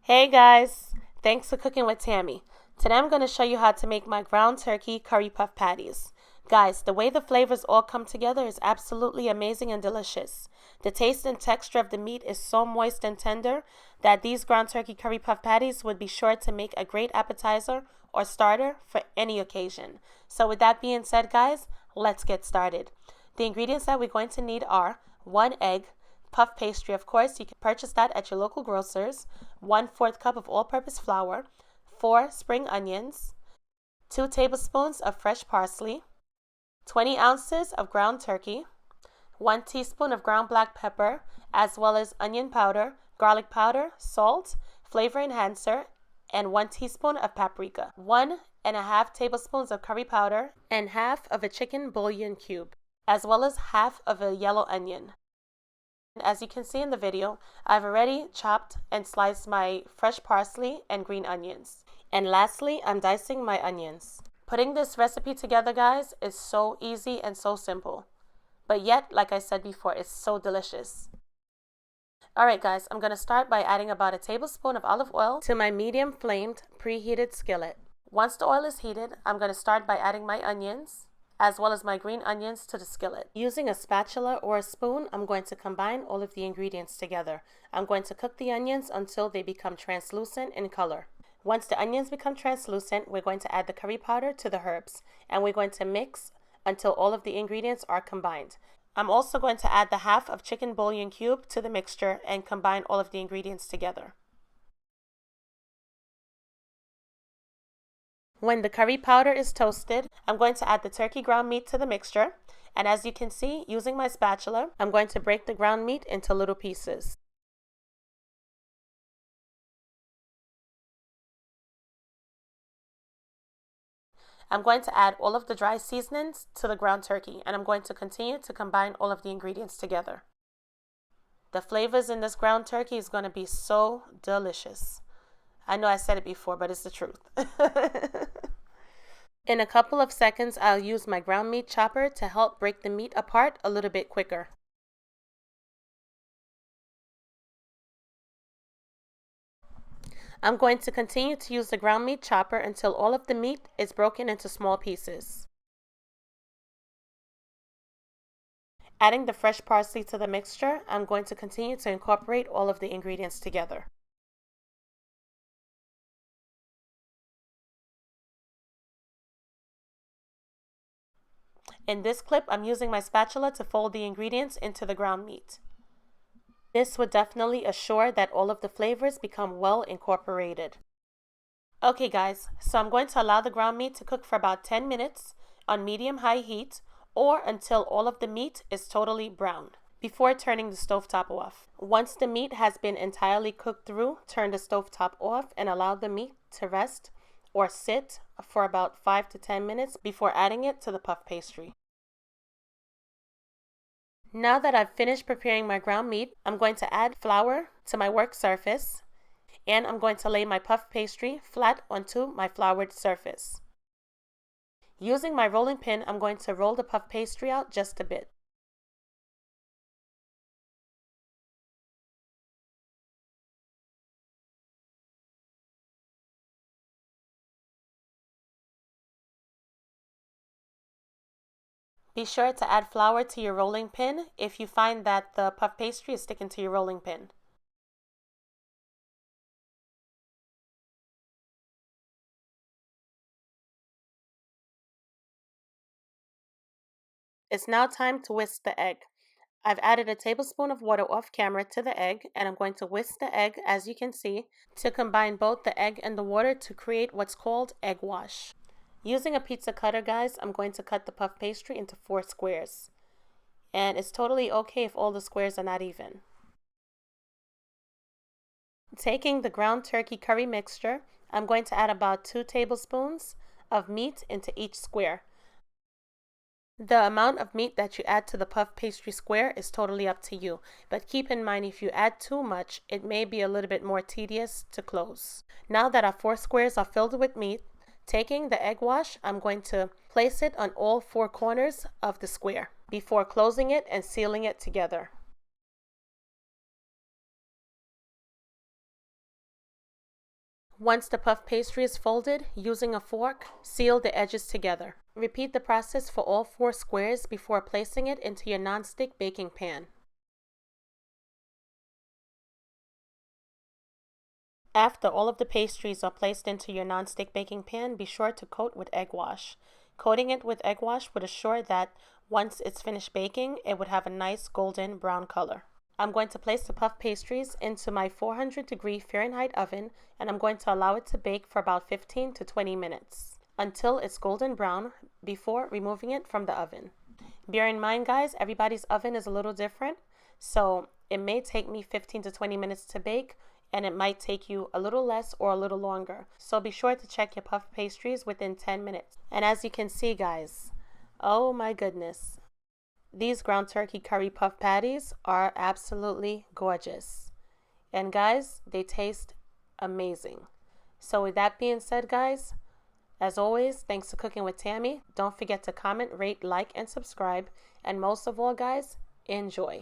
Hey guys, thanks for cooking with Tammy. Today I'm going to show you how to make my ground turkey curry puff patties. Guys, the way the flavors all come together is absolutely amazing and delicious. The taste and texture of the meat is so moist and tender that these ground turkey curry puff patties would be sure to make a great appetizer or starter for any occasion. So with that being said guys, let's get started. The ingredients that we're going to need are 1 egg, puff pastry, of course, you can purchase that at your local grocers, 1/4 cup of all-purpose flour, 4 spring onions, 2 tablespoons of fresh parsley, 20 ounces of ground turkey, 1 teaspoon of ground black pepper, as well as onion powder, garlic powder, salt, flavor enhancer, and 1 teaspoon of paprika, 1½ tablespoons of curry powder, and half of a chicken bouillon cube, as well as half of a yellow onion. As you can see in the video, I've already chopped and sliced my fresh parsley and green onions. And lastly, I'm dicing my onions. Putting this recipe together, guys, is so easy and so simple. But yet, like I said before, it's so delicious. Alright guys, I'm going to start by adding about a tablespoon of olive oil to my medium flamed preheated skillet. Once the oil is heated, I'm going to start by adding my onions, as well as my green onions to the skillet. Using a spatula or a spoon, I'm going to combine all of the ingredients together. I'm going to cook the onions until they become translucent in color. Once the onions become translucent, we're going to add the curry powder to the herbs, and we're going to mix until all of the ingredients are combined. I'm also going to add the half of chicken bouillon cube to the mixture and combine all of the ingredients together. When the curry powder is toasted, I'm going to add the turkey ground meat to the mixture. And as you can see, using my spatula, I'm going to break the ground meat into little pieces. I'm going to add all of the dry seasonings to the ground turkey, and I'm going to continue to combine all of the ingredients together. The flavors in this ground turkey is going to be so delicious. I know I said it before, but it's the truth. In a couple of seconds, I'll use my ground meat chopper to help break the meat apart a little bit quicker. I'm going to continue to use the ground meat chopper until all of the meat is broken into small pieces. Adding the fresh parsley to the mixture, I'm going to continue to incorporate all of the ingredients together. In this clip, I'm using my spatula to fold the ingredients into the ground meat. This would definitely assure that all of the flavors become well incorporated. Okay guys, so I'm going to allow the ground meat to cook for about 10 minutes on medium-high heat or until all of the meat is totally brown before turning the stovetop off. Once the meat has been entirely cooked through, turn the stovetop off and allow the meat to rest or sit for about 5 to 10 minutes before adding it to the puff pastry. Now that I've finished preparing my ground meat, I'm going to add flour to my work surface, and I'm going to lay my puff pastry flat onto my floured surface. Using my rolling pin, I'm going to roll the puff pastry out just a bit. Be sure to add flour to your rolling pin if you find that the puff pastry is sticking to your rolling pin. It's now time to whisk the egg. I've added a tablespoon of water off camera to the egg, and I'm going to whisk the egg, as you can see, to combine both the egg and the water to create what's called egg wash. Using a pizza cutter, guys, I'm going to cut the puff pastry into 4 squares. And it's totally okay if all the squares are not even. Taking the ground turkey curry mixture, I'm going to add about 2 tablespoons of meat into each square. The amount of meat that you add to the puff pastry square is totally up to you, but keep in mind if you add too much, it may be a little bit more tedious to close. Now that our 4 squares are filled with meat, taking the egg wash, I'm going to place it on all 4 corners of the square before closing it and sealing it together. Once the puff pastry is folded, using a fork, seal the edges together. Repeat the process for all 4 squares before placing it into your nonstick baking pan. After all of the pastries are placed into your nonstick baking pan, be sure to coat with egg wash. Coating it with egg wash would assure that once it's finished baking, it would have a nice golden brown color. I'm going to place the puff pastries into my 400-degree Fahrenheit oven, and I'm going to allow it to bake for about 15 to 20 minutes until it's golden brown before removing it from the oven. Bear in mind, guys, everybody's oven is a little different, so it may take me 15 to 20 minutes to bake, and it might take you a little less or a little longer. So be sure to check your puff pastries within 10 minutes. And as you can see, guys, oh my goodness, these ground turkey curry puff patties are absolutely gorgeous. And guys, they taste amazing. So with that being said, guys, as always, thanks for cooking with Tammy. Don't forget to comment, rate, like, and subscribe. And most of all, guys, enjoy.